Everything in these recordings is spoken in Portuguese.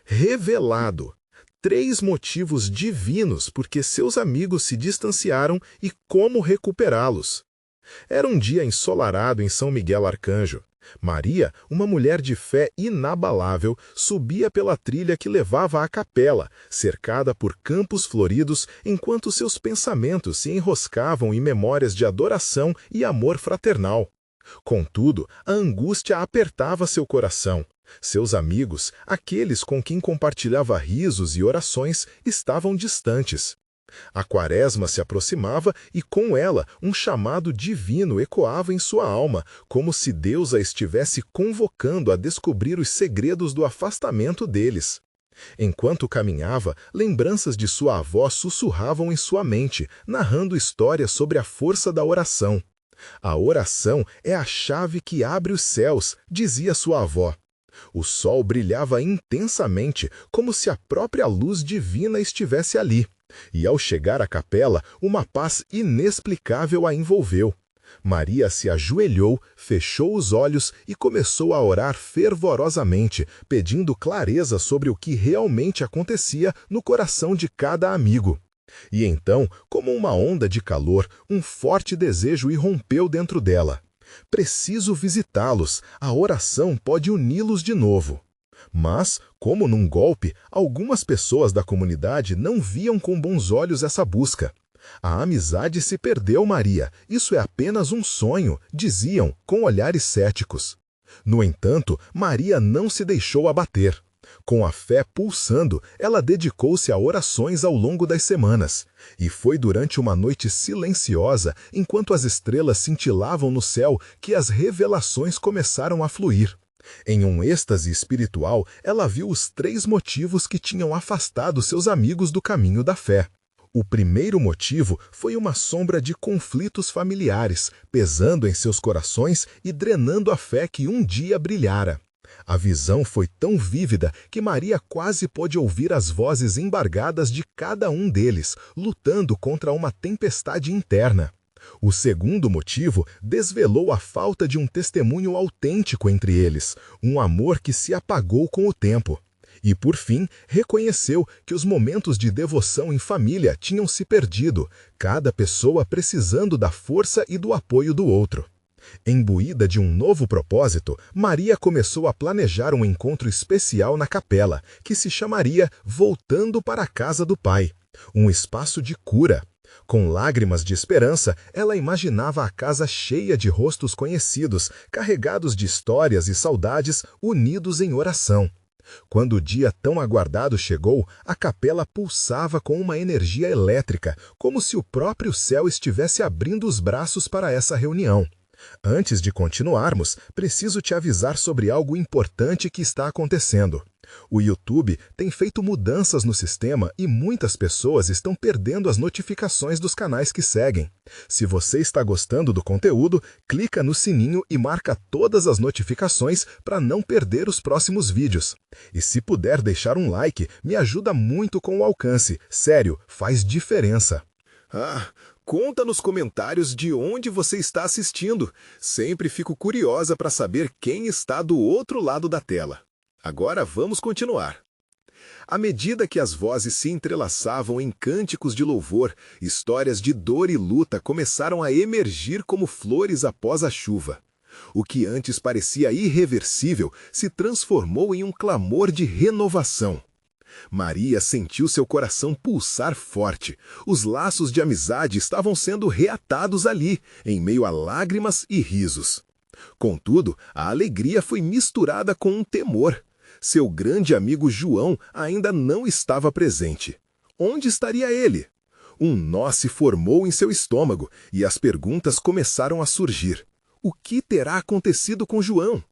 Revelado. 3 motivos divinos por que seus amigos se distanciaram e como recuperá-los. Era um dia ensolarado em São Miguel Arcanjo. Maria, uma mulher de fé inabalável, subia pela trilha que levava à capela, cercada por campos floridos, enquanto seus pensamentos se enroscavam em memórias de adoração e amor fraternal. Contudo, a angústia apertava seu coração. Seus amigos, aqueles com quem compartilhava risos e orações, estavam distantes. A quaresma se aproximava e, com ela, um chamado divino ecoava em sua alma, como se Deus a estivesse convocando a descobrir os segredos do afastamento deles. Enquanto caminhava, lembranças de sua avó sussurravam em sua mente, narrando histórias sobre a força da oração. A oração é a chave que abre os céus, dizia sua avó. O sol brilhava intensamente, como se a própria luz divina estivesse ali. E ao chegar à capela, uma paz inexplicável a envolveu. Maria se ajoelhou, fechou os olhos e começou a orar fervorosamente, pedindo clareza sobre o que realmente acontecia no coração de cada amigo. E então, como uma onda de calor, um forte desejo irrompeu dentro dela. Preciso visitá-los, a oração pode uni-los de novo. Mas, como num golpe, algumas pessoas da comunidade não viam com bons olhos essa busca. A amizade se perdeu, Maria, isso é apenas um sonho, diziam, com olhares céticos. No entanto, Maria não se deixou abater. Com a fé pulsando, ela dedicou-se a orações ao longo das semanas. E foi durante uma noite silenciosa, enquanto as estrelas cintilavam no céu, que as revelações começaram a fluir. Em um êxtase espiritual, ela viu os 3 motivos que tinham afastado seus amigos do caminho da fé. O primeiro motivo foi uma sombra de conflitos familiares, pesando em seus corações e drenando a fé que um dia brilhara. A visão foi tão vívida que Maria quase pôde ouvir as vozes embargadas de cada um deles, lutando contra uma tempestade interna. O segundo motivo desvelou a falta de um testemunho autêntico entre eles, um amor que se apagou com o tempo. E, por fim, reconheceu que os momentos de devoção em família tinham se perdido, cada pessoa precisando da força e do apoio do outro. Imbuída de um novo propósito, Maria começou a planejar um encontro especial na capela, que se chamaria Voltando para a Casa do Pai, um espaço de cura. Com lágrimas de esperança, ela imaginava a casa cheia de rostos conhecidos, carregados de histórias e saudades, unidos em oração. Quando o dia tão aguardado chegou, a capela pulsava com uma energia elétrica, como se o próprio céu estivesse abrindo os braços para essa reunião. Antes de continuarmos, preciso te avisar sobre algo importante que está acontecendo. O YouTube tem feito mudanças no sistema e muitas pessoas estão perdendo as notificações dos canais que seguem. Se você está gostando do conteúdo, clica no sininho e marca todas as notificações para não perder os próximos vídeos. E se puder deixar um like, me ajuda muito com o alcance. Sério, faz diferença. Conta nos comentários de onde você está assistindo. Sempre fico curiosa para saber quem está do outro lado da tela. Agora vamos continuar. À medida que as vozes se entrelaçavam em cânticos de louvor, histórias de dor e luta começaram a emergir como flores após a chuva. O que antes parecia irreversível se transformou em um clamor de renovação. Maria sentiu seu coração pulsar forte. Os laços de amizade estavam sendo reatados ali, em meio a lágrimas e risos. Contudo, a alegria foi misturada com um temor. Seu grande amigo João ainda não estava presente. Onde estaria ele? Um nó se formou em seu estômago e as perguntas começaram a surgir. O que terá acontecido com João?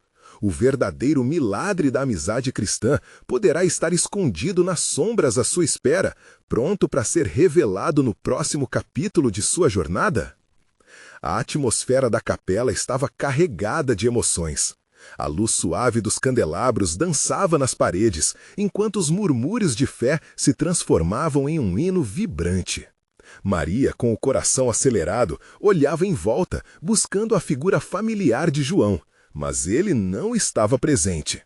O verdadeiro milagre da amizade cristã poderá estar escondido nas sombras à sua espera, pronto para ser revelado no próximo capítulo de sua jornada? A atmosfera da capela estava carregada de emoções. A luz suave dos candelabros dançava nas paredes, enquanto os murmúrios de fé se transformavam em um hino vibrante. Maria, com o coração acelerado, olhava em volta, buscando a figura familiar de João, mas ele não estava presente.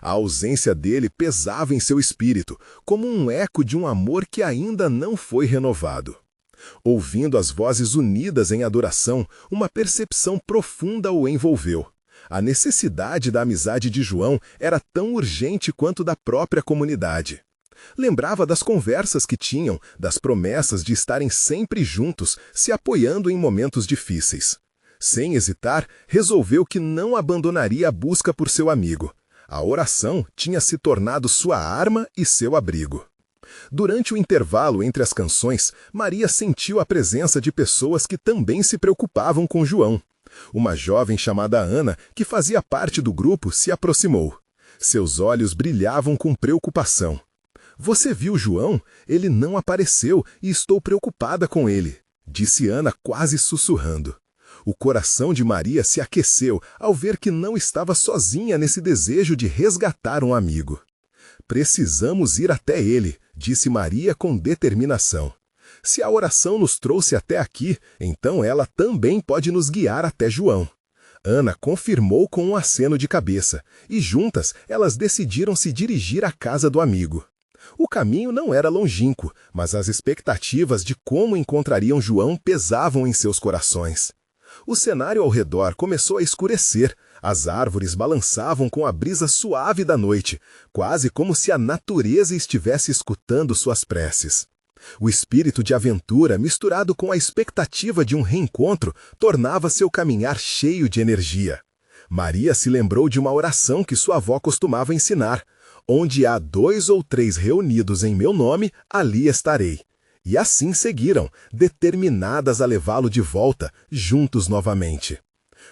A ausência dele pesava em seu espírito, como um eco de um amor que ainda não foi renovado. Ouvindo as vozes unidas em adoração, uma percepção profunda o envolveu. A necessidade da amizade de João era tão urgente quanto da própria comunidade. Lembrava das conversas que tinham, das promessas de estarem sempre juntos, se apoiando em momentos difíceis. Sem hesitar, resolveu que não abandonaria a busca por seu amigo. A oração tinha se tornado sua arma e seu abrigo. Durante o intervalo entre as canções, Maria sentiu a presença de pessoas que também se preocupavam com João. Uma jovem chamada Ana, que fazia parte do grupo, se aproximou. Seus olhos brilhavam com preocupação. "Você viu João? Ele não apareceu e estou preocupada com ele", disse Ana quase sussurrando. O coração de Maria se aqueceu ao ver que não estava sozinha nesse desejo de resgatar um amigo. "Precisamos ir até ele", disse Maria com determinação. "Se a oração nos trouxe até aqui, então ela também pode nos guiar até João." Ana confirmou com um aceno de cabeça, e juntas elas decidiram se dirigir à casa do amigo. O caminho não era longínquo, mas as expectativas de como encontrariam João pesavam em seus corações. O cenário ao redor começou a escurecer, as árvores balançavam com a brisa suave da noite, quase como se a natureza estivesse escutando suas preces. O espírito de aventura, misturado com a expectativa de um reencontro, tornava seu caminhar cheio de energia. Maria se lembrou de uma oração que sua avó costumava ensinar: "Onde há 2 ou 3 reunidos em meu nome, ali estarei." E assim seguiram, determinadas a levá-lo de volta, juntos novamente.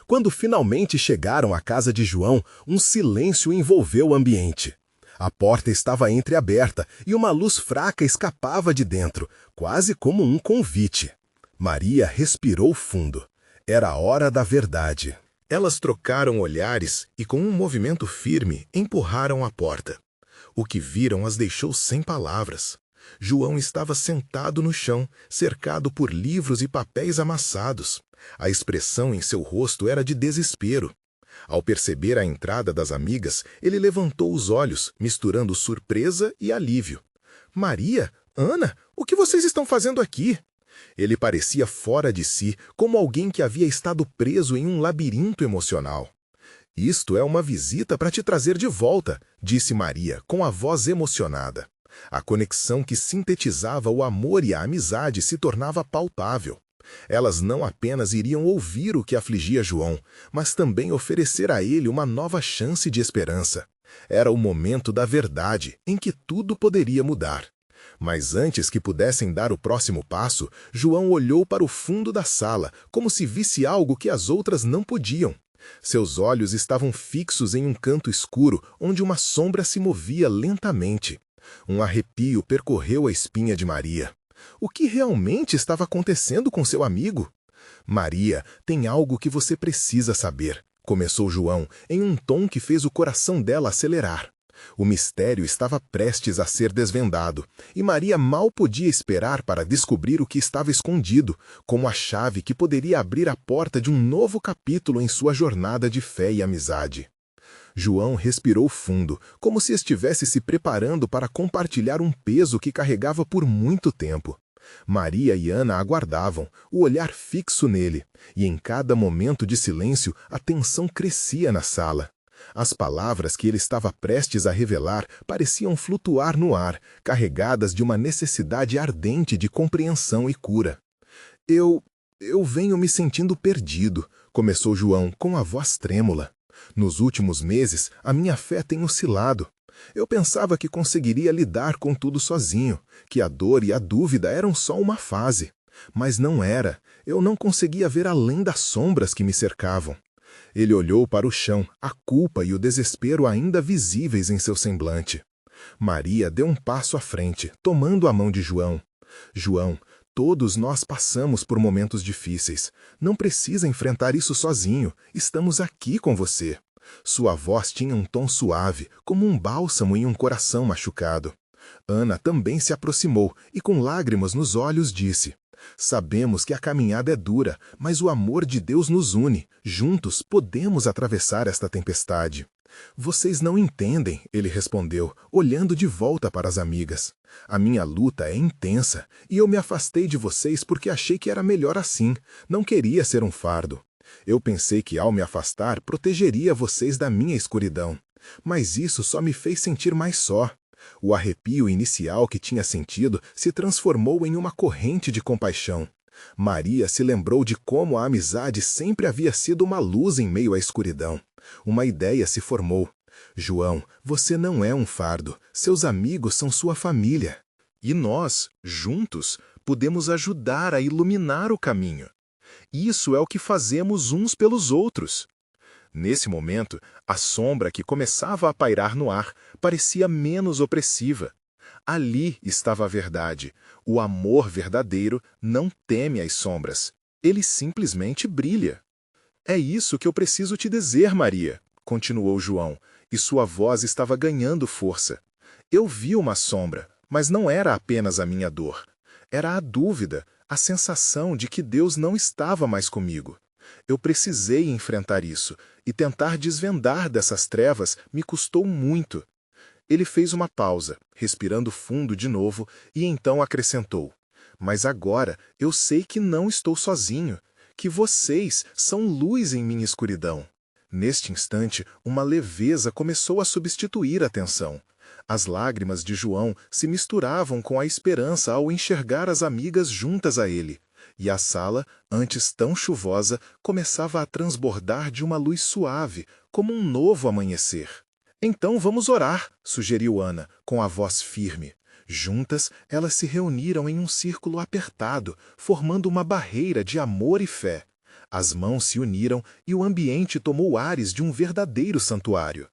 Quando finalmente chegaram à casa de João, um silêncio envolveu o ambiente. A porta estava entreaberta e uma luz fraca escapava de dentro, quase como um convite. Maria respirou fundo. Era a hora da verdade. Elas trocaram olhares e, com um movimento firme, empurraram a porta. O que viram as deixou sem palavras. João estava sentado no chão, cercado por livros e papéis amassados. A expressão em seu rosto era de desespero. Ao perceber a entrada das amigas, ele levantou os olhos, misturando surpresa e alívio. "Maria? Ana? O que vocês estão fazendo aqui?" Ele parecia fora de si, como alguém que havia estado preso em um labirinto emocional. "Isto é uma visita para te trazer de volta", disse Maria, com a voz emocionada. A conexão que sintetizava o amor e a amizade se tornava palpável. Elas não apenas iriam ouvir o que afligia João, mas também oferecer a ele uma nova chance de esperança. Era o momento da verdade, em que tudo poderia mudar. Mas antes que pudessem dar o próximo passo, João olhou para o fundo da sala, como se visse algo que as outras não podiam. Seus olhos estavam fixos em um canto escuro, onde uma sombra se movia lentamente. Um arrepio percorreu a espinha de Maria. O que realmente estava acontecendo com seu amigo? "Maria, tem algo que você precisa saber", começou João, em um tom que fez o coração dela acelerar. O mistério estava prestes a ser desvendado, e Maria mal podia esperar para descobrir o que estava escondido, como a chave que poderia abrir a porta de um novo capítulo em sua jornada de fé e amizade. João respirou fundo, como se estivesse se preparando para compartilhar um peso que carregava por muito tempo. Maria e Ana aguardavam, o olhar fixo nele, e em cada momento de silêncio a tensão crescia na sala. As palavras que ele estava prestes a revelar pareciam flutuar no ar, carregadas de uma necessidade ardente de compreensão e cura. Eu venho me sentindo perdido", começou João com a voz trêmula. "Nos últimos meses, a minha fé tem oscilado. Eu pensava que conseguiria lidar com tudo sozinho, que a dor e a dúvida eram só uma fase. Mas não era. Eu não conseguia ver além das sombras que me cercavam." Ele olhou para o chão, a culpa e o desespero ainda visíveis em seu semblante. Maria deu um passo à frente, tomando a mão de João. "João, todos nós passamos por momentos difíceis. Não precisa enfrentar isso sozinho. Estamos aqui com você." Sua voz tinha um tom suave, como um bálsamo em um coração machucado. Ana também se aproximou e, com lágrimas nos olhos, disse: "Sabemos que a caminhada é dura, mas o amor de Deus nos une. Juntos podemos atravessar esta tempestade." Vocês não entendem, ele respondeu, olhando de volta para as amigas. A minha luta é intensa e eu me afastei de vocês porque achei que era melhor assim. Não queria ser um fardo. Eu pensei que ao me afastar protegeria vocês da minha escuridão. Mas isso só me fez sentir mais só. O arrepio inicial que tinha sentido se transformou em uma corrente de compaixão. Maria se lembrou de como a amizade sempre havia sido uma luz em meio à escuridão. Uma ideia se formou. João, você não é um fardo. Seus amigos são sua família. E nós, juntos, podemos ajudar a iluminar o caminho. Isso é o que fazemos uns pelos outros. Nesse momento, a sombra que começava a pairar no ar parecia menos opressiva. Ali estava a verdade. O amor verdadeiro não teme as sombras. Ele simplesmente brilha. É isso que eu preciso te dizer, Maria, continuou João, e sua voz estava ganhando força. Eu vi uma sombra, mas não era apenas a minha dor. Era a dúvida, a sensação de que Deus não estava mais comigo. Eu precisei enfrentar isso, e tentar desvendar dessas trevas me custou muito. Ele fez uma pausa, respirando fundo de novo, e então acrescentou: mas agora eu sei que não estou sozinho, que vocês são luz em minha escuridão. Neste instante, uma leveza começou a substituir a tensão. As lágrimas de João se misturavam com a esperança ao enxergar as amigas juntas a ele. E a sala, antes tão chuvosa, começava a transbordar de uma luz suave, como um novo amanhecer. Então vamos orar, sugeriu Ana, com a voz firme. Juntas, elas se reuniram em um círculo apertado, formando uma barreira de amor e fé. As mãos se uniram e o ambiente tomou ares de um verdadeiro santuário.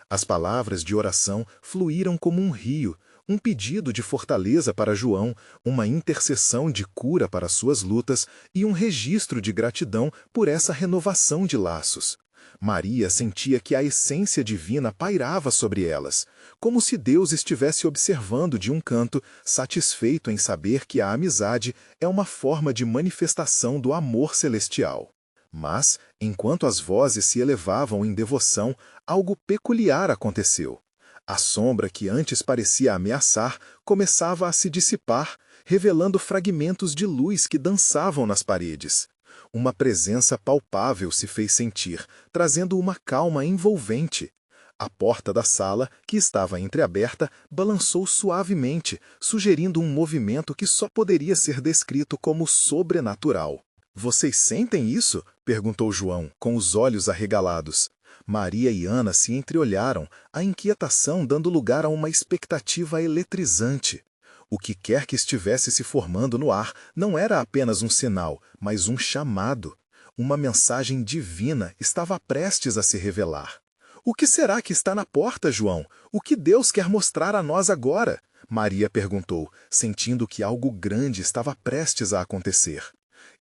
As palavras de oração fluíram como um rio, um pedido de fortaleza para João, uma intercessão de cura para suas lutas e um registro de gratidão por essa renovação de laços. Maria sentia que a essência divina pairava sobre elas, como se Deus estivesse observando de um canto, satisfeito em saber que a amizade é uma forma de manifestação do amor celestial. Mas, enquanto as vozes se elevavam em devoção, algo peculiar aconteceu. A sombra que antes parecia ameaçar começava a se dissipar, revelando fragmentos de luz que dançavam nas paredes. Uma presença palpável se fez sentir, trazendo uma calma envolvente. A porta da sala, que estava entreaberta, balançou suavemente, sugerindo um movimento que só poderia ser descrito como sobrenatural. "Vocês sentem isso?" perguntou João, com os olhos arregalados. Maria e Ana se entreolharam, a inquietação dando lugar a uma expectativa eletrizante. O que quer que estivesse se formando no ar não era apenas um sinal, mas um chamado. Uma mensagem divina estava prestes a se revelar. "O que será que está na porta, João? O que Deus quer mostrar a nós agora?" Maria perguntou, sentindo que algo grande estava prestes a acontecer.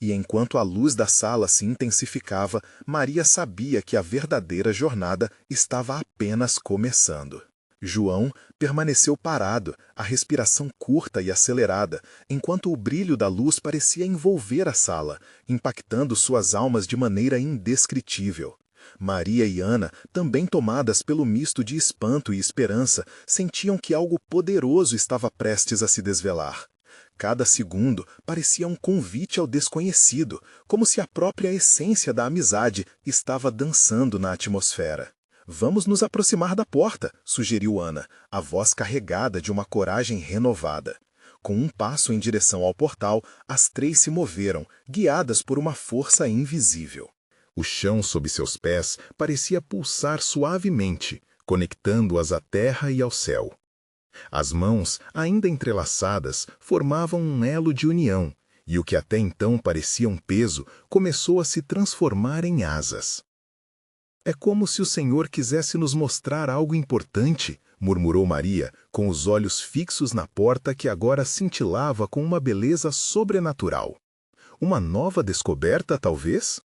E enquanto a luz da sala se intensificava, Maria sabia que a verdadeira jornada estava apenas começando. João permaneceu parado, a respiração curta e acelerada, enquanto o brilho da luz parecia envolver a sala, impactando suas almas de maneira indescritível. Maria e Ana, também tomadas pelo misto de espanto e esperança, sentiam que algo poderoso estava prestes a se desvelar. Cada segundo parecia um convite ao desconhecido, como se a própria essência da amizade estava dançando na atmosfera. "Vamos nos aproximar da porta", sugeriu Ana, a voz carregada de uma coragem renovada. Com um passo em direção ao portal, as três se moveram, guiadas por uma força invisível. O chão sob seus pés parecia pulsar suavemente, conectando-as à terra e ao céu. As mãos, ainda entrelaçadas, formavam um elo de união, e o que até então parecia um peso começou a se transformar em asas. "É como se o Senhor quisesse nos mostrar algo importante", murmurou Maria, com os olhos fixos na porta que agora cintilava com uma beleza sobrenatural. "Uma nova descoberta, talvez?"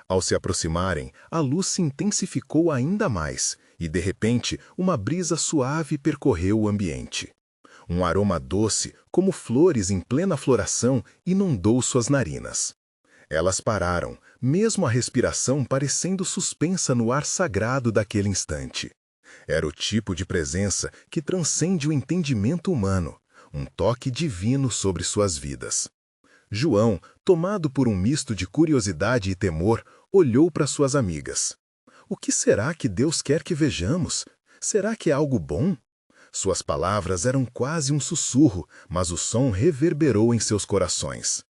Ao se aproximarem, a luz se intensificou ainda mais, e de repente uma brisa suave percorreu o ambiente. Um aroma doce, como flores em plena floração, inundou suas narinas. Elas pararam, mesmo a respiração parecendo suspensa no ar sagrado daquele instante. Era o tipo de presença que transcende o entendimento humano, um toque divino sobre suas vidas. João, tomado por um misto de curiosidade e temor, olhou para suas amigas. O que será que Deus quer que vejamos? Será que é algo bom? Suas palavras eram quase um sussurro, mas o som reverberou em seus corações.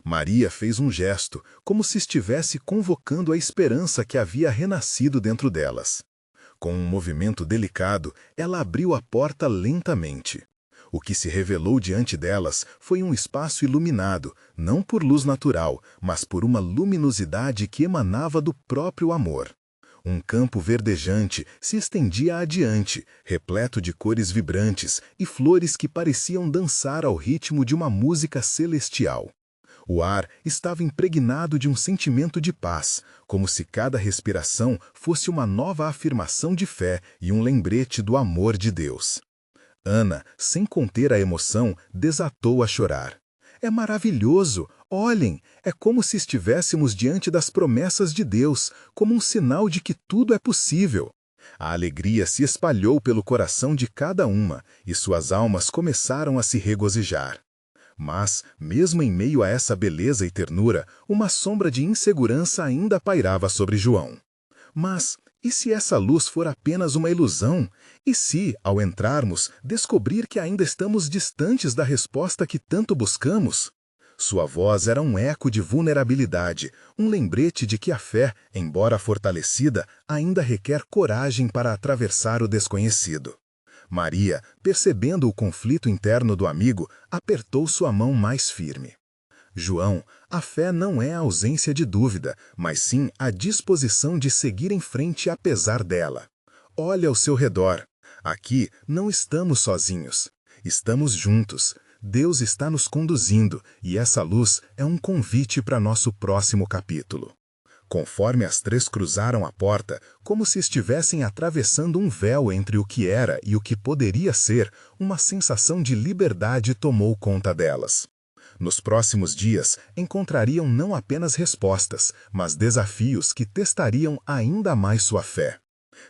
Maria fez um gesto, como se estivesse convocando a esperança que havia renascido dentro delas. Com um movimento delicado, ela abriu a porta lentamente. O que se revelou diante delas foi um espaço iluminado, não por luz natural, mas por uma luminosidade que emanava do próprio amor. Um campo verdejante se estendia adiante, repleto de cores vibrantes e flores que pareciam dançar ao ritmo de uma música celestial. O ar estava impregnado de um sentimento de paz, como se cada respiração fosse uma nova afirmação de fé e um lembrete do amor de Deus. Ana, sem conter a emoção, desatou a chorar. É maravilhoso! Olhem, é como se estivéssemos diante das promessas de Deus, como um sinal de que tudo é possível. A alegria se espalhou pelo coração de cada uma, e suas almas começaram a se regozijar. Mas, mesmo em meio a essa beleza e ternura, uma sombra de insegurança ainda pairava sobre João. Mas, e se essa luz for apenas uma ilusão? E se, ao entrarmos, descobrir que ainda estamos distantes da resposta que tanto buscamos? Sua voz era um eco de vulnerabilidade, um lembrete de que a fé, embora fortalecida, ainda requer coragem para atravessar o desconhecido. Maria, percebendo o conflito interno do amigo, apertou sua mão mais firme. João, a fé não é a ausência de dúvida, mas sim a disposição de seguir em frente apesar dela. Olha ao seu redor. Aqui não estamos sozinhos. Estamos juntos. Deus está nos conduzindo, e essa luz é um convite para nosso próximo capítulo. Conforme as três cruzaram a porta, como se estivessem atravessando um véu entre o que era e o que poderia ser, uma sensação de liberdade tomou conta delas. Nos próximos dias, encontrariam não apenas respostas, mas desafios que testariam ainda mais sua fé.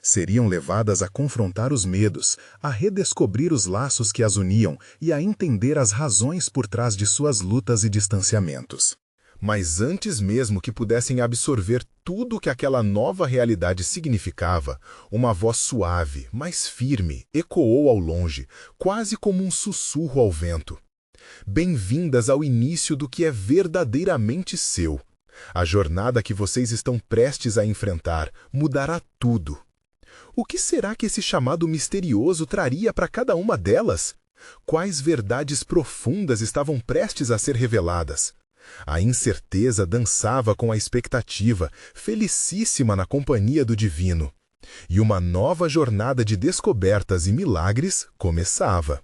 Seriam levadas a confrontar os medos, a redescobrir os laços que as uniam e a entender as razões por trás de suas lutas e distanciamentos. Mas antes mesmo que pudessem absorver tudo o que aquela nova realidade significava, uma voz suave, mas firme, ecoou ao longe, quase como um sussurro ao vento. Bem-vindas ao início do que é verdadeiramente seu. A jornada que vocês estão prestes a enfrentar mudará tudo. O que será que esse chamado misterioso traria para cada uma delas? Quais verdades profundas estavam prestes a ser reveladas? A incerteza dançava com a expectativa, felicíssima na companhia do divino. E uma nova jornada de descobertas e milagres começava.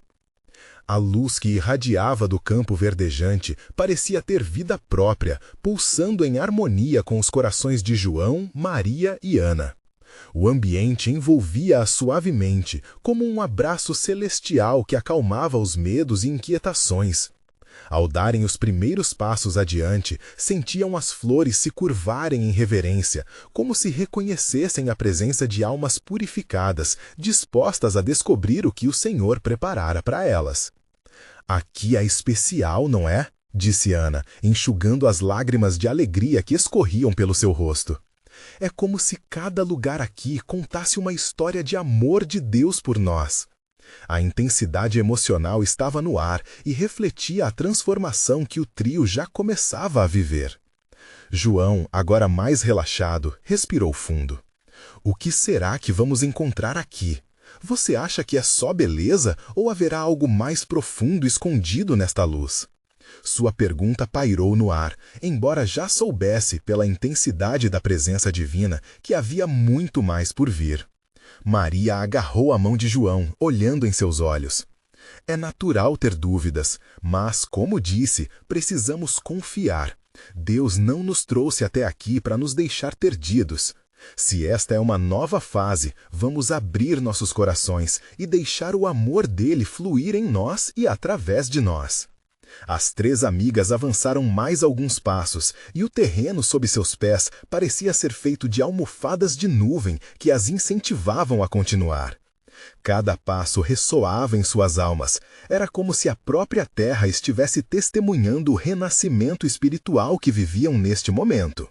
A luz que irradiava do campo verdejante parecia ter vida própria, pulsando em harmonia com os corações de João, Maria e Ana. O ambiente envolvia-a suavemente, como um abraço celestial que acalmava os medos e inquietações. Ao darem os primeiros passos adiante, sentiam as flores se curvarem em reverência, como se reconhecessem a presença de almas purificadas, dispostas a descobrir o que o Senhor preparara para elas. Aqui é especial, não é? Disse Ana, enxugando as lágrimas de alegria que escorriam pelo seu rosto. É como se cada lugar aqui contasse uma história de amor de Deus por nós. A intensidade emocional estava no ar e refletia a transformação que o trio já começava a viver. João, agora mais relaxado, respirou fundo. O que será que vamos encontrar aqui? Você acha que é só beleza ou haverá algo mais profundo escondido nesta luz? Sua pergunta pairou no ar, embora já soubesse, pela intensidade da presença divina, que havia muito mais por vir. Maria agarrou a mão de João, olhando em seus olhos. É natural ter dúvidas, mas, como disse, precisamos confiar. Deus não nos trouxe até aqui para nos deixar perdidos. Se esta é uma nova fase, vamos abrir nossos corações e deixar o amor dele fluir em nós e através de nós. As 3 amigas avançaram mais alguns passos, e o terreno sob seus pés parecia ser feito de almofadas de nuvem que as incentivavam a continuar. Cada passo ressoava em suas almas. Era como se a própria terra estivesse testemunhando o renascimento espiritual que viviam neste momento.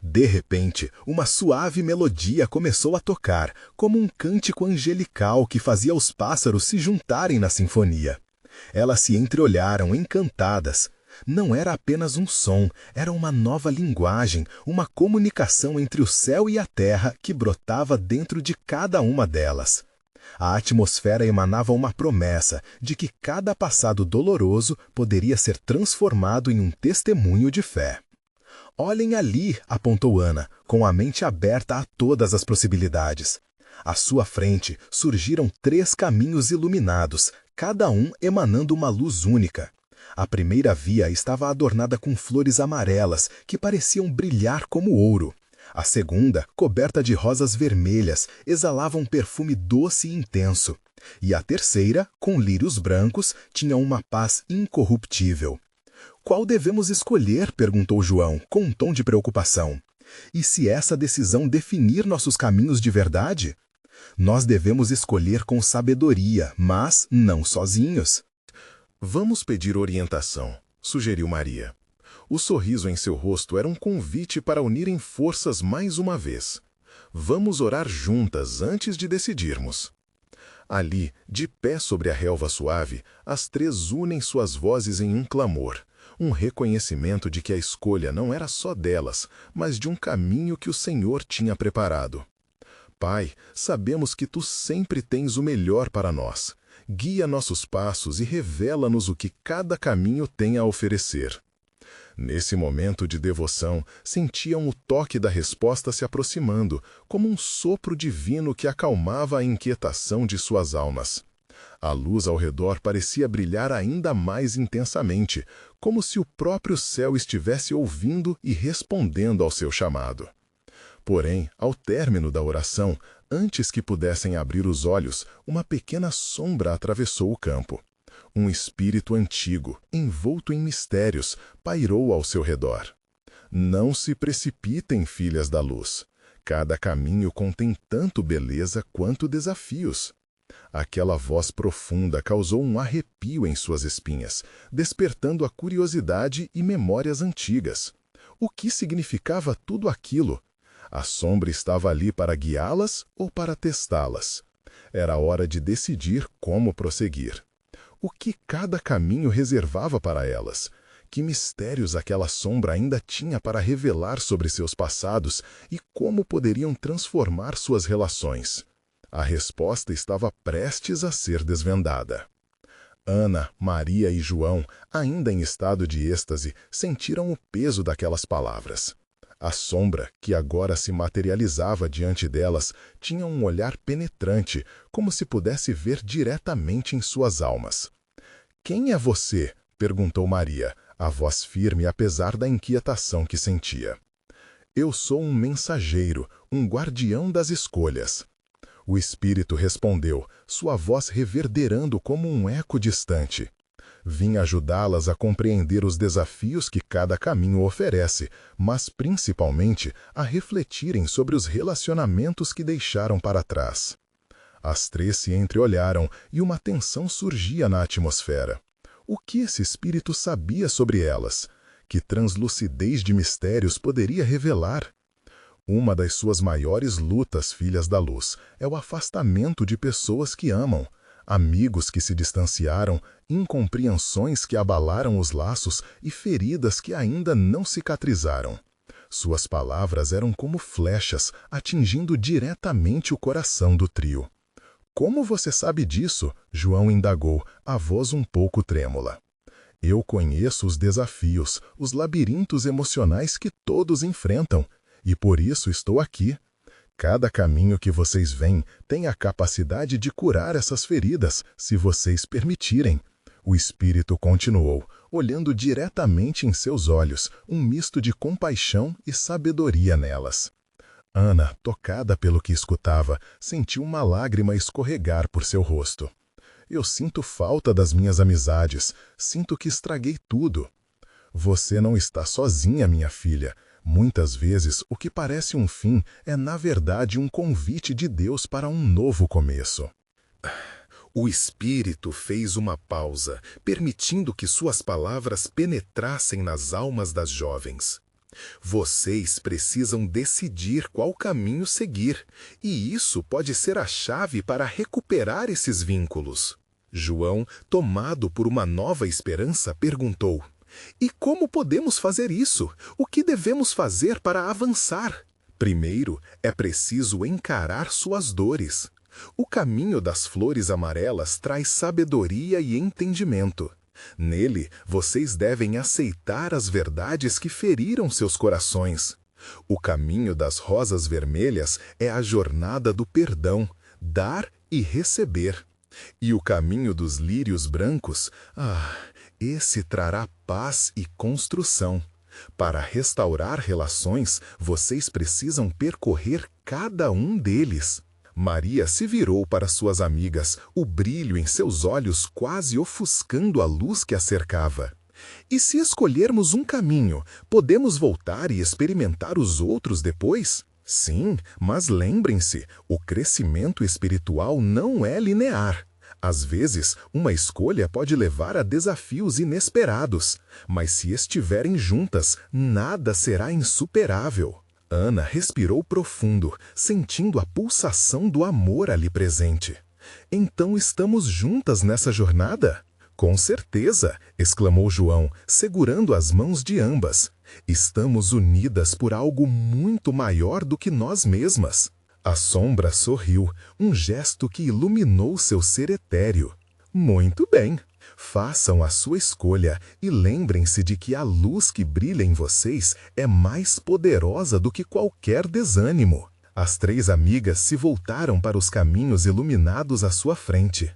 De repente, uma suave melodia começou a tocar, como um cântico angelical que fazia os pássaros se juntarem na sinfonia. Elas se entreolharam, encantadas. Não era apenas um som, era uma nova linguagem, uma comunicação entre o céu e a terra que brotava dentro de cada uma delas. A atmosfera emanava uma promessa de que cada passado doloroso poderia ser transformado em um testemunho de fé. Olhem ali, apontou Ana, com a mente aberta a todas as possibilidades. À sua frente surgiram 3 caminhos iluminados, cada um emanando uma luz única. A primeira via estava adornada com flores amarelas que pareciam brilhar como ouro. A segunda, coberta de rosas vermelhas, exalava um perfume doce e intenso. E a terceira, com lírios brancos, tinha uma paz incorruptível. Qual devemos escolher? Perguntou João, com um tom de preocupação. E se essa decisão definir nossos caminhos de verdade? Nós devemos escolher com sabedoria, mas não sozinhos. Vamos pedir orientação, sugeriu Maria. O sorriso em seu rosto era um convite para unirem forças mais uma vez. Vamos orar juntas antes de decidirmos. Ali, de pé sobre a relva suave, as 3 unem suas vozes em um clamor, um reconhecimento de que a escolha não era só delas, mas de um caminho que o Senhor tinha preparado. Pai, sabemos que Tu sempre tens o melhor para nós. Guia nossos passos e revela-nos o que cada caminho tem a oferecer. Nesse momento de devoção, sentiam o toque da resposta se aproximando, como um sopro divino que acalmava a inquietação de suas almas. A luz ao redor parecia brilhar ainda mais intensamente, como se o próprio céu estivesse ouvindo e respondendo ao seu chamado. Porém, ao término da oração, antes que pudessem abrir os olhos, uma pequena sombra atravessou o campo. Um espírito antigo, envolto em mistérios, pairou ao seu redor. Não se precipitem, filhas da luz. Cada caminho contém tanto beleza quanto desafios. Aquela voz profunda causou um arrepio em suas espinhas, despertando a curiosidade e memórias antigas. O que significava tudo aquilo? A sombra estava ali para guiá-las ou para testá-las? Era hora de decidir como prosseguir. O que cada caminho reservava para elas? Que mistérios aquela sombra ainda tinha para revelar sobre seus passados e como poderiam transformar suas relações? A resposta estava prestes a ser desvendada. Ana, Maria e João, ainda em estado de êxtase, sentiram o peso daquelas palavras. A sombra, que agora se materializava diante delas, tinha um olhar penetrante, como se pudesse ver diretamente em suas almas. "Quem é você?" perguntou Maria, a voz firme apesar da inquietação que sentia. "Eu sou um mensageiro, um guardião das escolhas." O espírito respondeu, sua voz reverberando como um eco distante. "Vim ajudá-las a compreender os desafios que cada caminho oferece, mas principalmente a refletirem sobre os relacionamentos que deixaram para trás." As 3 se entreolharam e uma tensão surgia na atmosfera. O que esse espírito sabia sobre elas? Que translucidez de mistérios poderia revelar? Uma das suas maiores lutas, filhas da luz, é o afastamento de pessoas que amam, amigos que se distanciaram, incompreensões que abalaram os laços e feridas que ainda não cicatrizaram. Suas palavras eram como flechas, atingindo diretamente o coração do trio. "Como você sabe disso?" João indagou, a voz um pouco trêmula. "Eu conheço os desafios, os labirintos emocionais que todos enfrentam, e por isso estou aqui. Cada caminho que vocês veem tem a capacidade de curar essas feridas, se vocês permitirem." O espírito continuou, olhando diretamente em seus olhos, um misto de compaixão e sabedoria nelas. Ana, tocada pelo que escutava, sentiu uma lágrima escorregar por seu rosto. Eu sinto falta das minhas amizades, sinto que estraguei tudo. Você não está sozinha, minha filha. Muitas vezes, o que parece um fim é, na verdade, um convite de Deus para um novo começo. O espírito fez uma pausa, permitindo que suas palavras penetrassem nas almas das jovens. Vocês precisam decidir qual caminho seguir, e isso pode ser a chave para recuperar esses vínculos. João, tomado por uma nova esperança, perguntou: "E como podemos fazer isso? O que devemos fazer para avançar?" Primeiro, é preciso encarar suas dores. O caminho das flores amarelas traz sabedoria e entendimento. Nele, vocês devem aceitar as verdades que feriram seus corações. O caminho das rosas vermelhas é a jornada do perdão, dar e receber. E o caminho dos lírios brancos, esse trará paz e construção. Para restaurar relações, vocês precisam percorrer cada um deles. Maria se virou para suas amigas, o brilho em seus olhos quase ofuscando a luz que a cercava. "E se escolhermos um caminho, podemos voltar e experimentar os outros depois?" Sim, mas lembrem-se, o crescimento espiritual não é linear. Às vezes, uma escolha pode levar a desafios inesperados, mas se estiverem juntas, nada será insuperável. Ana respirou profundo, sentindo a pulsação do amor ali presente. "Então estamos juntas nessa jornada?" "Com certeza!" exclamou João, segurando as mãos de ambas. "Estamos unidas por algo muito maior do que nós mesmas." A sombra sorriu, um gesto que iluminou seu ser etéreo. "Muito bem! Façam a sua escolha e lembrem-se de que a luz que brilha em vocês é mais poderosa do que qualquer desânimo." As três amigas se voltaram para os caminhos iluminados à sua frente.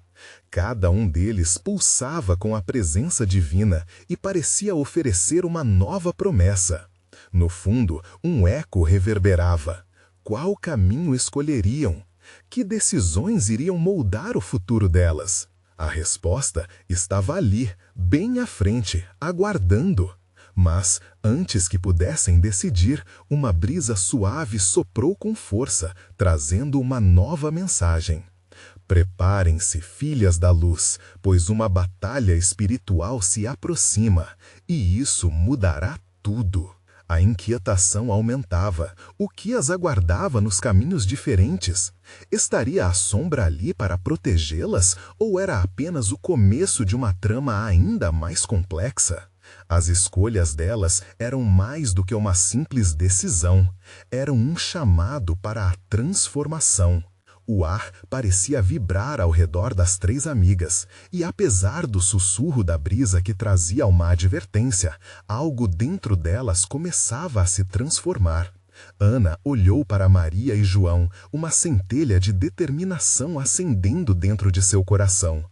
Cada um deles pulsava com a presença divina e parecia oferecer uma nova promessa. No fundo, um eco reverberava. Qual caminho escolheriam? Que decisões iriam moldar o futuro delas? A resposta estava ali, bem à frente, aguardando. Mas, antes que pudessem decidir, uma brisa suave soprou com força, trazendo uma nova mensagem. "Preparem-se, filhas da luz, pois uma batalha espiritual se aproxima, e isso mudará tudo." A inquietação aumentava. O que as aguardava nos caminhos diferentes? Estaria a sombra ali para protegê-las ou era apenas o começo de uma trama ainda mais complexa? As escolhas delas eram mais do que uma simples decisão. Eram um chamado para a transformação. O ar parecia vibrar ao redor das três amigas, e apesar do sussurro da brisa que trazia uma advertência, algo dentro delas começava a se transformar. Ana olhou para Maria e João, uma centelha de determinação acendendo dentro de seu coração.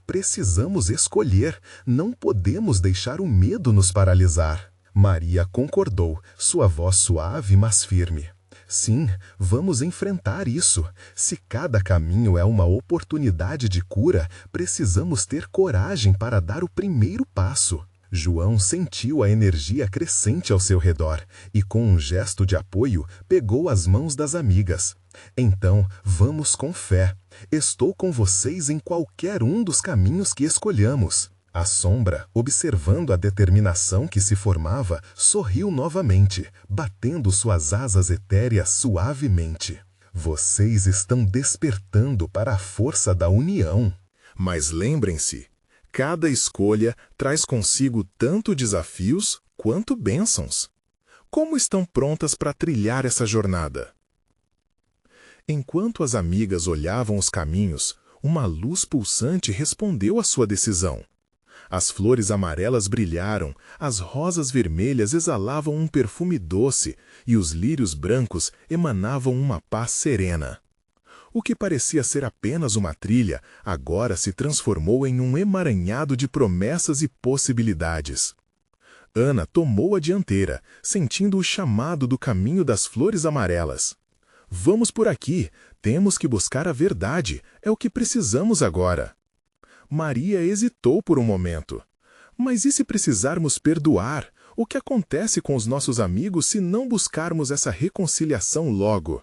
"Precisamos escolher, não podemos deixar o medo nos paralisar." Maria concordou, sua voz suave mas firme. "Sim, vamos enfrentar isso. Se cada caminho é uma oportunidade de cura, precisamos ter coragem para dar o primeiro passo." João sentiu a energia crescente ao seu redor e, com um gesto de apoio, pegou as mãos das amigas. "Então, vamos com fé. Estou com vocês em qualquer um dos caminhos que escolhamos." A sombra, observando a determinação que se formava, sorriu novamente, batendo suas asas etéreas suavemente. "Vocês estão despertando para a força da união." Mas lembrem-se, cada escolha traz consigo tanto desafios quanto bênçãos. Como estão prontas para trilhar essa jornada? Enquanto as amigas olhavam os caminhos, uma luz pulsante respondeu à sua decisão. As flores amarelas brilharam, as rosas vermelhas exalavam um perfume doce e os lírios brancos emanavam uma paz serena. O que parecia ser apenas uma trilha, agora se transformou em um emaranhado de promessas e possibilidades. Ana tomou a dianteira, sentindo o chamado do caminho das flores amarelas. "Vamos por aqui, temos que buscar a verdade, é o que precisamos agora." Maria hesitou por um momento. Mas e se precisarmos perdoar? O que acontece com os nossos amigos se não buscarmos essa reconciliação logo?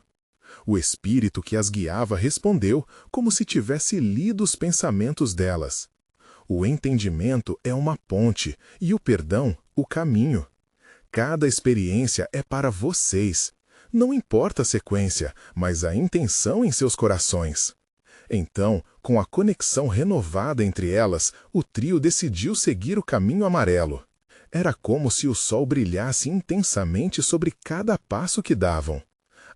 O espírito que as guiava respondeu, como se tivesse lido os pensamentos delas. O entendimento é uma ponte e o perdão, o caminho. Cada experiência é para vocês. Não importa a sequência, mas a intenção em seus corações. Então, com a conexão renovada entre elas, o trio decidiu seguir o caminho amarelo. Era como se o sol brilhasse intensamente sobre cada passo que davam.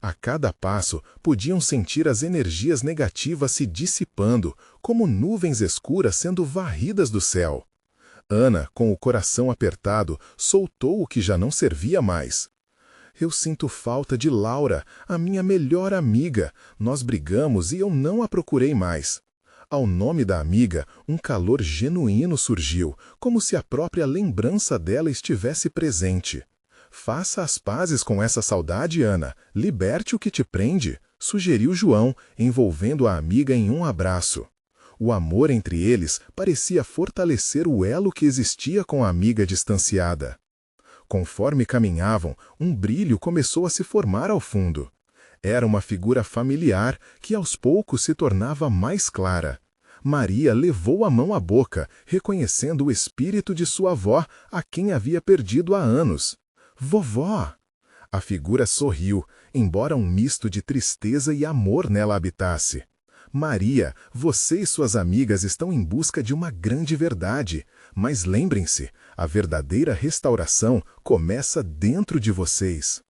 A cada passo, podiam sentir as energias negativas se dissipando, como nuvens escuras sendo varridas do céu. Ana, com o coração apertado, soltou o que já não servia mais. Eu sinto falta de Laura, a minha melhor amiga. Nós brigamos e eu não a procurei mais. Ao nome da amiga, um calor genuíno surgiu, como se a própria lembrança dela estivesse presente. Faça as pazes com essa saudade, Ana. Liberte o que te prende, sugeriu João, envolvendo a amiga em um abraço. O amor entre eles parecia fortalecer o elo que existia com a amiga distanciada. Conforme caminhavam, um brilho começou a se formar ao fundo. Era uma figura familiar que aos poucos se tornava mais clara. Maria levou a mão à boca, reconhecendo o espírito de sua avó, a quem havia perdido há anos. Vovó! A figura sorriu, embora um misto de tristeza e amor nela habitasse. Maria, você e suas amigas estão em busca de uma grande verdade, mas lembrem-se, a verdadeira restauração começa dentro de vocês.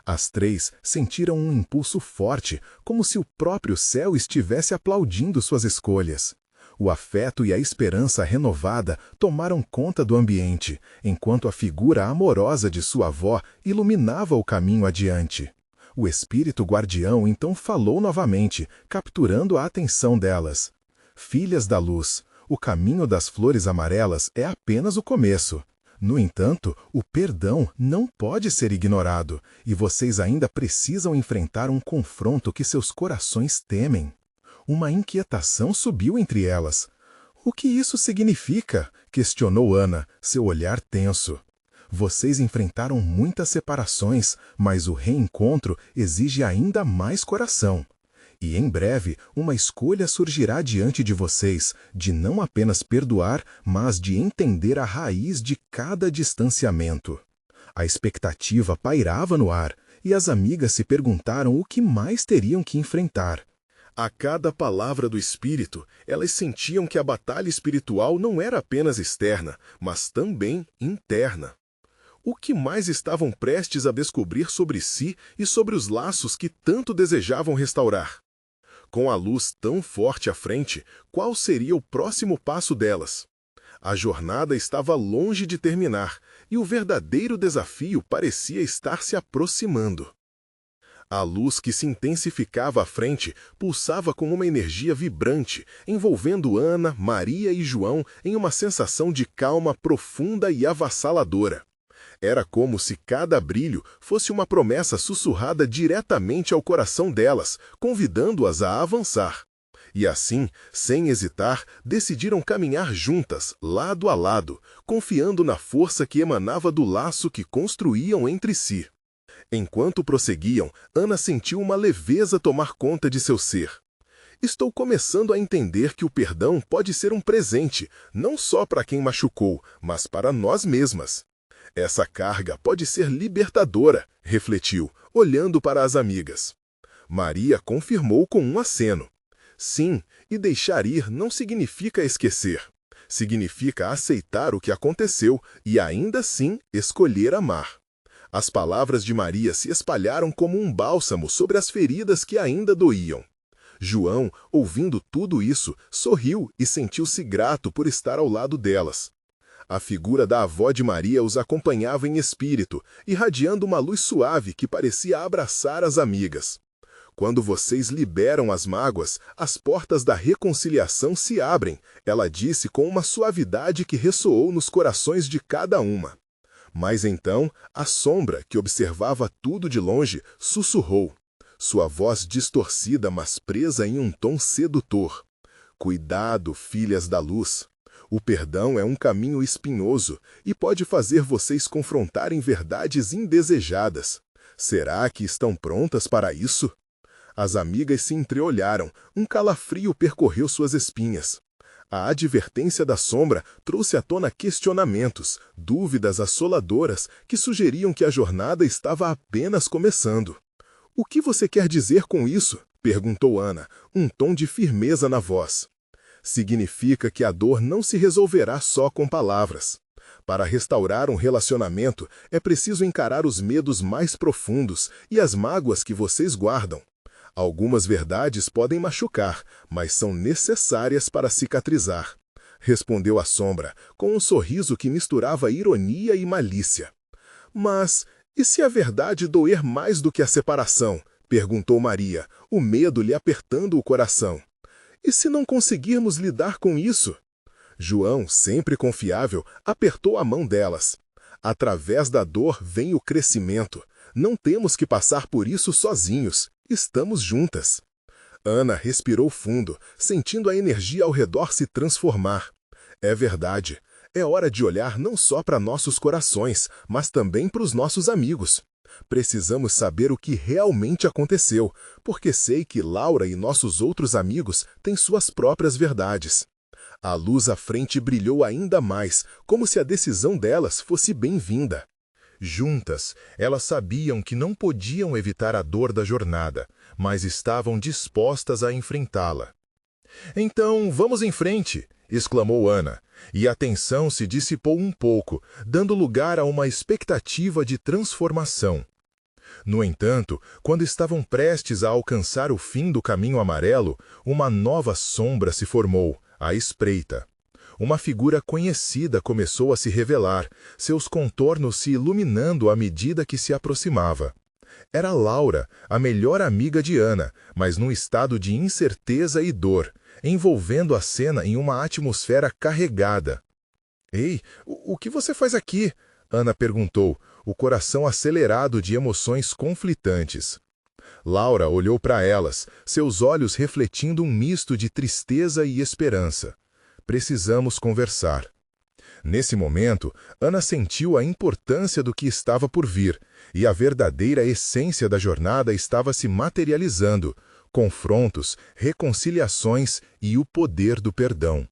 As três sentiram um impulso forte, como se o próprio céu estivesse aplaudindo suas escolhas. O afeto e a esperança renovada tomaram conta do ambiente, enquanto a figura amorosa de sua avó iluminava o caminho adiante. O espírito guardião então falou novamente, capturando a atenção delas. Filhas da luz, o caminho das flores amarelas é apenas o começo. No entanto, o perdão não pode ser ignorado, e vocês ainda precisam enfrentar um confronto que seus corações temem. Uma inquietação subiu entre elas. O que isso significa? Questionou Ana, seu olhar tenso. Vocês enfrentaram muitas separações, mas o reencontro exige ainda mais coração. E em breve, uma escolha surgirá diante de vocês, de não apenas perdoar, mas de entender a raiz de cada distanciamento. A expectativa pairava no ar, e as amigas se perguntaram o que mais teriam que enfrentar. A cada palavra do espírito, elas sentiam que a batalha espiritual não era apenas externa, mas também interna. O que mais estavam prestes a descobrir sobre si e sobre os laços que tanto desejavam restaurar? Com a luz tão forte à frente, qual seria o próximo passo delas? A jornada estava longe de terminar, e o verdadeiro desafio parecia estar se aproximando. A luz que se intensificava à frente pulsava com uma energia vibrante, envolvendo Ana, Maria e João em uma sensação de calma profunda e avassaladora. Era como se cada brilho fosse uma promessa sussurrada diretamente ao coração delas, convidando-as a avançar. E assim, sem hesitar, decidiram caminhar juntas, lado a lado, confiando na força que emanava do laço que construíam entre si. Enquanto prosseguiam, Ana sentiu uma leveza tomar conta de seu ser. Estou começando a entender que o perdão pode ser um presente, não só para quem machucou, mas para nós mesmas. Essa carga pode ser libertadora, refletiu, olhando para as amigas. Maria confirmou com um aceno. Sim, e deixar ir não significa esquecer. Significa aceitar o que aconteceu e ainda assim escolher amar. As palavras de Maria se espalharam como um bálsamo sobre as feridas que ainda doíam. João, ouvindo tudo isso, sorriu e sentiu-se grato por estar ao lado delas. A figura da avó de Maria os acompanhava em espírito, irradiando uma luz suave que parecia abraçar as amigas. Quando vocês liberam as mágoas, as portas da reconciliação se abrem, ela disse com uma suavidade que ressoou nos corações de cada uma. Mas então, a sombra, que observava tudo de longe, sussurrou. Sua voz distorcida, mas presa em um tom sedutor. Cuidado, filhas da luz. O perdão é um caminho espinhoso e pode fazer vocês confrontarem verdades indesejadas. Será que estão prontas para isso? As amigas se entreolharam, um calafrio percorreu suas espinhas. A advertência da sombra trouxe à tona questionamentos, dúvidas assoladoras que sugeriam que a jornada estava apenas começando. "O que você quer dizer com isso?" perguntou Ana, um tom de firmeza na voz. "Significa que a dor não se resolverá só com palavras. Para restaurar um relacionamento, é preciso encarar os medos mais profundos e as mágoas que vocês guardam. Algumas verdades podem machucar, mas são necessárias para cicatrizar", respondeu a sombra, com um sorriso que misturava ironia e malícia. "Mas e se a verdade doer mais do que a separação?" perguntou Maria, o medo lhe apertando o coração. "E se não conseguirmos lidar com isso?" João, sempre confiável, apertou a mão delas. "Através da dor vem o crescimento. Não temos que passar por isso sozinhos. Estamos juntas." Ana respirou fundo, sentindo a energia ao redor se transformar. É verdade. É hora de olhar não só para nossos corações, mas também para os nossos amigos. Precisamos saber o que realmente aconteceu, porque sei que Laura e nossos outros amigos têm suas próprias verdades. A luz à frente brilhou ainda mais, como se a decisão delas fosse bem-vinda. Juntas, elas sabiam que não podiam evitar a dor da jornada, mas estavam dispostas a enfrentá-la. "Então, vamos em frente!" exclamou Ana, e a tensão se dissipou um pouco, dando lugar a uma expectativa de transformação. No entanto, quando estavam prestes a alcançar o fim do caminho amarelo, uma nova sombra se formou, à espreita. Uma figura conhecida começou a se revelar, seus contornos se iluminando à medida que se aproximava. Era Laura, a melhor amiga de Ana, mas num estado de incerteza e dor, envolvendo a cena em uma atmosfera carregada. "Ei, o que você faz aqui?" Ana perguntou, o coração acelerado de emoções conflitantes. Laura olhou para elas, seus olhos refletindo um misto de tristeza e esperança. "Precisamos conversar." Nesse momento, Ana sentiu a importância do que estava por vir, e a verdadeira essência da jornada estava se materializando: confrontos, reconciliações e o poder do perdão.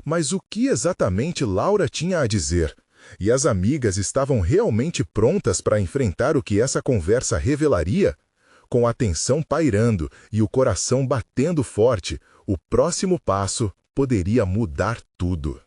Mas o que exatamente Laura tinha a dizer? E as amigas estavam realmente prontas para enfrentar o que essa conversa revelaria? Com a tensão pairando e o coração batendo forte, o próximo passo poderia mudar tudo.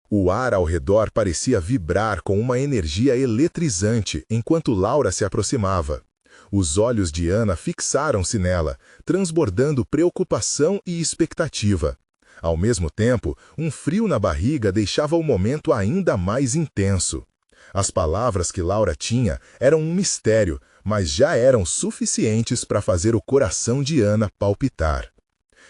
O ar ao redor parecia vibrar com uma energia eletrizante enquanto Laura se aproximava. Os olhos de Ana fixaram-se nela, transbordando preocupação e expectativa. Ao mesmo tempo, um frio na barriga deixava o momento ainda mais intenso. As palavras que Laura tinha eram um mistério, mas já eram suficientes para fazer o coração de Ana palpitar.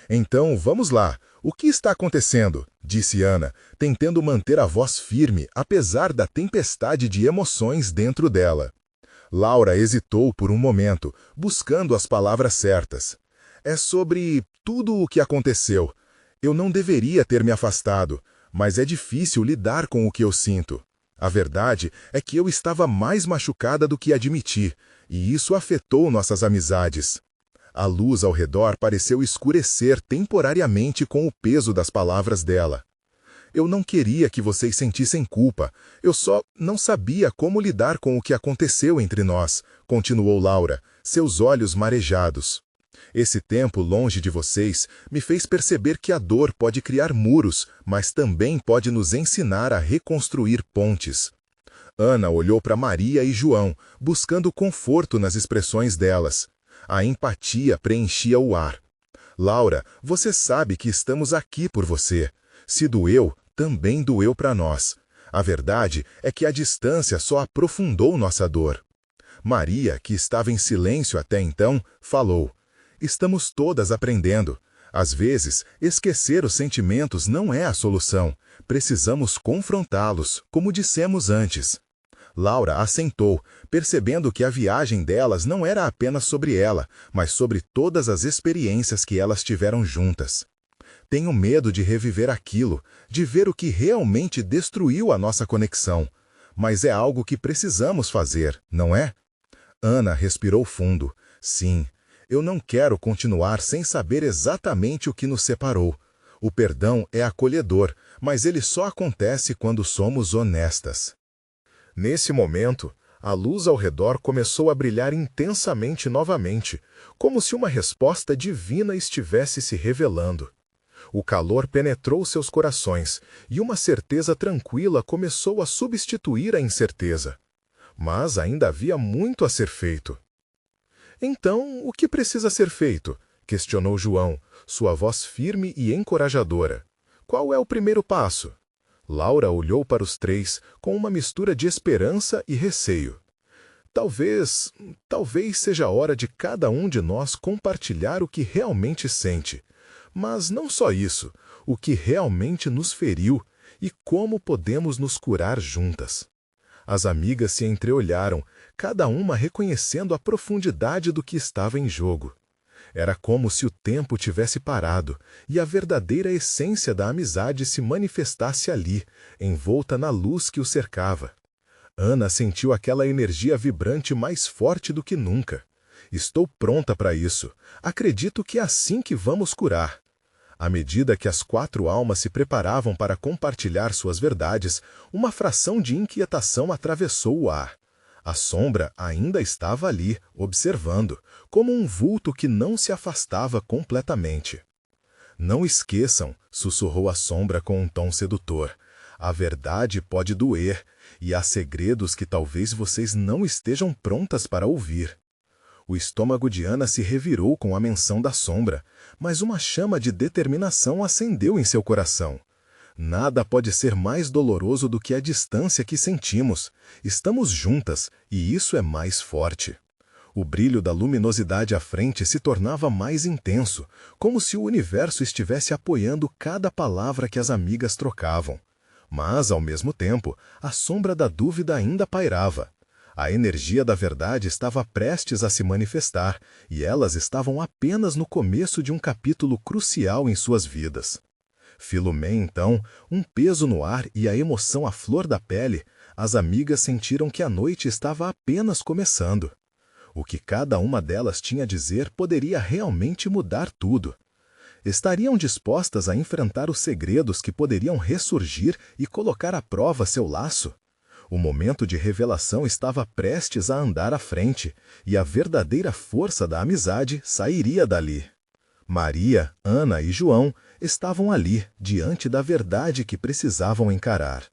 "Então, vamos lá. O que está acontecendo?" disse Ana, tentando manter a voz firme, apesar da tempestade de emoções dentro dela. Laura hesitou por um momento, buscando as palavras certas. "É sobre tudo o que aconteceu. Eu não deveria ter me afastado, mas é difícil lidar com o que eu sinto. A verdade é que eu estava mais machucada do que admiti, e isso afetou nossas amizades." A luz ao redor pareceu escurecer temporariamente com o peso das palavras dela. "Eu não queria que vocês sentissem culpa. Eu só não sabia como lidar com o que aconteceu entre nós", continuou Laura, seus olhos marejados. "Esse tempo longe de vocês me fez perceber que a dor pode criar muros, mas também pode nos ensinar a reconstruir pontes." Ana olhou para Maria e João, buscando conforto nas expressões delas. A empatia preenchia o ar. "Laura, você sabe que estamos aqui por você. Se doeu, também doeu para nós. A verdade é que a distância só aprofundou nossa dor." Maria, que estava em silêncio até então, falou: "Estamos todas aprendendo. Às vezes, esquecer os sentimentos não é a solução. Precisamos confrontá-los, como dissemos antes." Laura assentou, percebendo que a viagem delas não era apenas sobre ela, mas sobre todas as experiências que elas tiveram juntas. Tenho medo de reviver aquilo, de ver o que realmente destruiu a nossa conexão. Mas é algo que precisamos fazer, não é? Ana respirou fundo. Sim, eu não quero continuar sem saber exatamente o que nos separou. O perdão é acolhedor, mas ele só acontece quando somos honestas. Nesse momento, a luz ao redor começou a brilhar intensamente novamente, como se uma resposta divina estivesse se revelando. O calor penetrou seus corações, e uma certeza tranquila começou a substituir a incerteza. Mas ainda havia muito a ser feito. Então, o que precisa ser feito? Questionou João, sua voz firme e encorajadora. Qual é o primeiro passo? Laura olhou para os três com uma mistura de esperança e receio. Talvez seja a hora de cada um de nós compartilhar o que realmente sente. Mas não só isso, o que realmente nos feriu e como podemos nos curar juntas. As amigas se entreolharam, cada uma reconhecendo a profundidade do que estava em jogo. Era como se o tempo tivesse parado e a verdadeira essência da amizade se manifestasse ali, envolta na luz que o cercava. Ana sentiu aquela energia vibrante mais forte do que nunca. Estou pronta para isso. Acredito que é assim que vamos curar. À medida que as 4 almas se preparavam para compartilhar suas verdades, uma fração de inquietação atravessou o ar. A sombra ainda estava ali, observando, como um vulto que não se afastava completamente. Não esqueçam, sussurrou a sombra com um tom sedutor. A verdade pode doer, e há segredos que talvez vocês não estejam prontas para ouvir. O estômago de Ana se revirou com a menção da sombra, mas uma chama de determinação acendeu em seu coração. Nada pode ser mais doloroso do que a distância que sentimos. Estamos juntas, e isso é mais forte. O brilho da luminosidade à frente se tornava mais intenso, como se o universo estivesse apoiando cada palavra que as amigas trocavam. Mas, ao mesmo tempo, a sombra da dúvida ainda pairava. A energia da verdade estava prestes a se manifestar, e elas estavam apenas no começo de um capítulo crucial em suas vidas. Filomé, então, um peso no ar e a emoção à flor da pele, as amigas sentiram que a noite estava apenas começando. O que cada uma delas tinha a dizer poderia realmente mudar tudo. Estariam dispostas a enfrentar os segredos que poderiam ressurgir e colocar à prova seu laço? O momento de revelação estava prestes a andar à frente, e a verdadeira força da amizade sairia dali. Maria, Ana e João estavam ali, diante da verdade que precisavam encarar.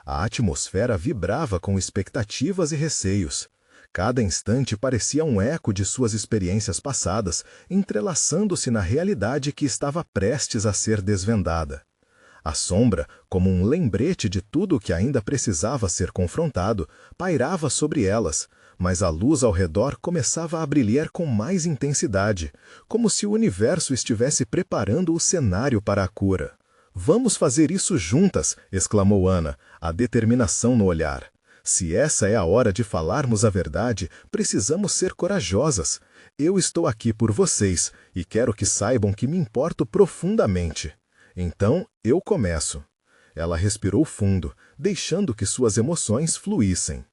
A atmosfera vibrava com expectativas e receios. Cada instante parecia um eco de suas experiências passadas, entrelaçando-se na realidade que estava prestes a ser desvendada. A sombra, como um lembrete de tudo o que ainda precisava ser confrontado, pairava sobre elas, mas a luz ao redor começava a brilhar com mais intensidade, como se o universo estivesse preparando o cenário para a cura. "Vamos fazer isso juntas!" exclamou Ana, a determinação no olhar. "Se essa é a hora de falarmos a verdade, precisamos ser corajosas. Eu estou aqui por vocês e quero que saibam que me importo profundamente. Então, eu começo." Ela respirou fundo, deixando que suas emoções fluíssem.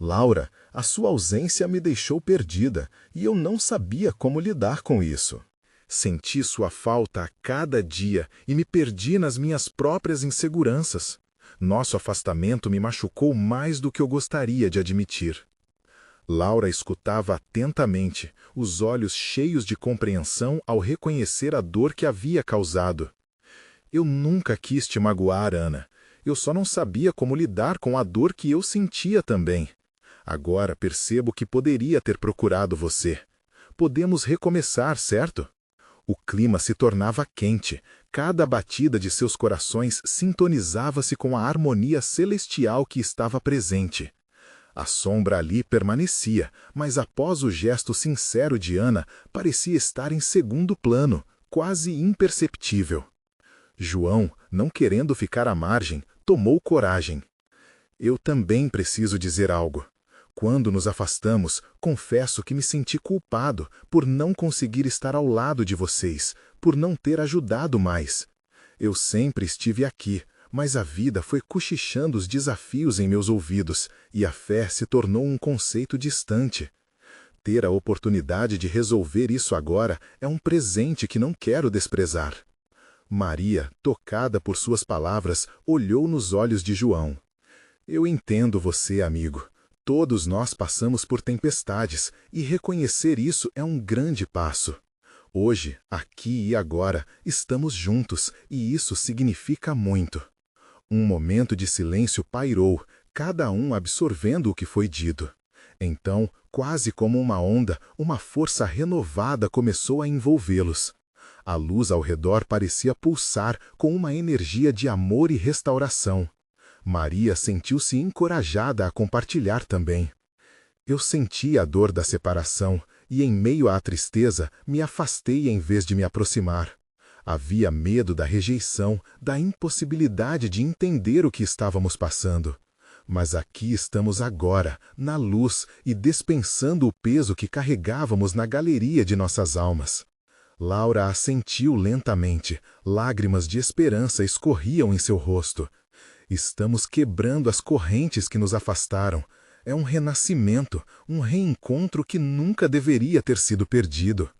"Laura, a sua ausência me deixou perdida, e eu não sabia como lidar com isso. Senti sua falta a cada dia e me perdi nas minhas próprias inseguranças. Nosso afastamento me machucou mais do que eu gostaria de admitir." Laura escutava atentamente, os olhos cheios de compreensão ao reconhecer a dor que havia causado. "Eu nunca quis te magoar, Ana. Eu só não sabia como lidar com a dor que eu sentia também. Agora percebo que poderia ter procurado você. Podemos recomeçar, certo?" O clima se tornava quente. Cada batida de seus corações sintonizava-se com a harmonia celestial que estava presente. A sombra ali permanecia, mas após o gesto sincero de Ana, parecia estar em segundo plano, quase imperceptível. João, não querendo ficar à margem, tomou coragem. "Eu também preciso dizer algo. Quando nos afastamos, confesso que me senti culpado por não conseguir estar ao lado de vocês, por não ter ajudado mais. Eu sempre estive aqui, mas a vida foi cochichando os desafios em meus ouvidos e a fé se tornou um conceito distante. Ter a oportunidade de resolver isso agora é um presente que não quero desprezar. Maria, tocada por suas palavras, olhou nos olhos de João. Eu entendo você, amigo. Todos nós passamos por tempestades e reconhecer isso é um grande passo. Hoje, aqui e agora, estamos juntos e isso significa muito. Um momento de silêncio pairou, cada um absorvendo o que foi dito. Então, quase como uma onda, uma força renovada começou a envolvê-los. A luz ao redor parecia pulsar com uma energia de amor e restauração. Maria sentiu-se encorajada a compartilhar também. Eu senti a dor da separação e, em meio à tristeza, me afastei em vez de me aproximar. Havia medo da rejeição, da impossibilidade de entender o que estávamos passando. Mas aqui estamos agora, na luz e despensando o peso que carregávamos na galeria de nossas almas. Laura assentiu lentamente, lágrimas de esperança escorriam em seu rosto. Estamos quebrando as correntes que nos afastaram. É um renascimento, um reencontro que nunca deveria ter sido perdido.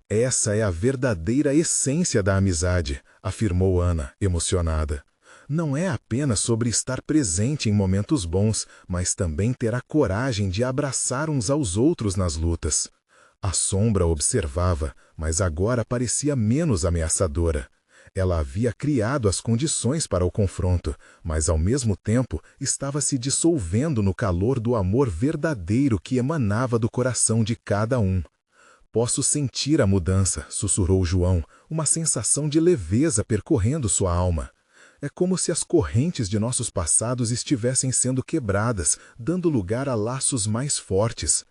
Essa é a verdadeira essência da amizade, afirmou Ana, emocionada. Não é apenas sobre estar presente em momentos bons, mas também ter a coragem de abraçar uns aos outros nas lutas. A sombra observava, mas agora parecia menos ameaçadora. Ela havia criado as condições para o confronto, mas ao mesmo tempo estava se dissolvendo no calor do amor verdadeiro que emanava do coração de cada um. Posso sentir a mudança, sussurrou João, uma sensação de leveza percorrendo sua alma. É como se as correntes de nossos passados estivessem sendo quebradas, dando lugar a laços mais fortes.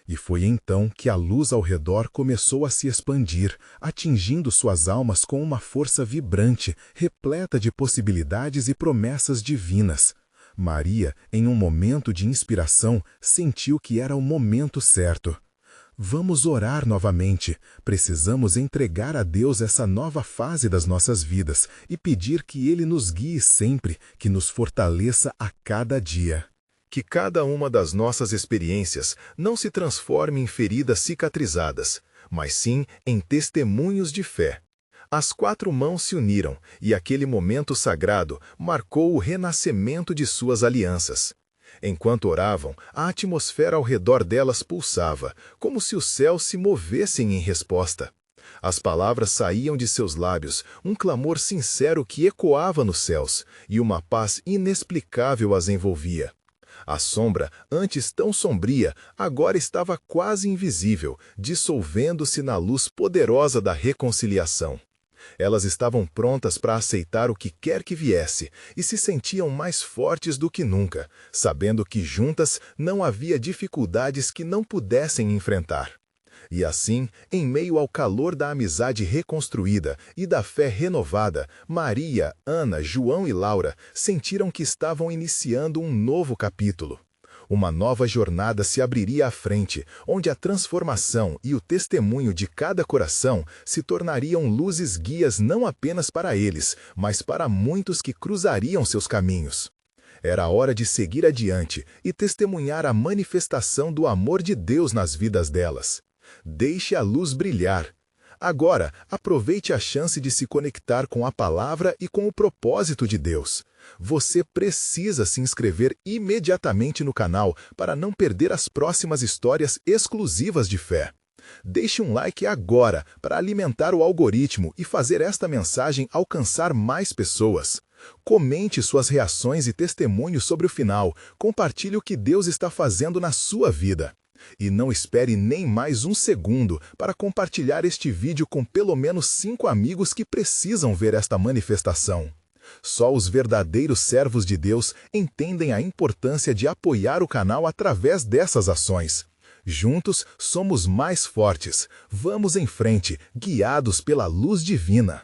E foi então que a luz ao redor começou a se expandir, atingindo suas almas com uma força vibrante, repleta de possibilidades e promessas divinas. Maria, em um momento de inspiração, sentiu que era o momento certo. Vamos orar novamente. Precisamos entregar a Deus essa nova fase das nossas vidas e pedir que Ele nos guie sempre, que nos fortaleça a cada dia. Que cada uma das nossas experiências não se transforme em feridas cicatrizadas, mas sim em testemunhos de fé. As 4 mãos se uniram e aquele momento sagrado marcou o renascimento de suas alianças. Enquanto oravam, a atmosfera ao redor delas pulsava, como se os céus se movessem em resposta. As palavras saíam de seus lábios, um clamor sincero que ecoava nos céus, e uma paz inexplicável as envolvia. A sombra, antes tão sombria, agora estava quase invisível, dissolvendo-se na luz poderosa da reconciliação. Elas estavam prontas para aceitar o que quer que viesse e se sentiam mais fortes do que nunca, sabendo que juntas não havia dificuldades que não pudessem enfrentar. E assim, em meio ao calor da amizade reconstruída e da fé renovada, Maria, Ana, João e Laura sentiram que estavam iniciando um novo capítulo. Uma nova jornada se abriria à frente, onde a transformação e o testemunho de cada coração se tornariam luzes guias não apenas para eles, mas para muitos que cruzariam seus caminhos. Era hora de seguir adiante e testemunhar a manifestação do amor de Deus nas vidas delas. Deixe a luz brilhar. Agora, aproveite a chance de se conectar com a palavra e com o propósito de Deus. Você precisa se inscrever imediatamente no canal para não perder as próximas histórias exclusivas de fé. Deixe um like agora para alimentar o algoritmo e fazer esta mensagem alcançar mais pessoas. Comente suas reações e testemunhos sobre o final. Compartilhe o que Deus está fazendo na sua vida. E não espere nem mais um segundo para compartilhar este vídeo com pelo menos 5 amigos que precisam ver esta manifestação. Só os verdadeiros servos de Deus entendem a importância de apoiar o canal através dessas ações. Juntos somos mais fortes. Vamos em frente, guiados pela luz divina.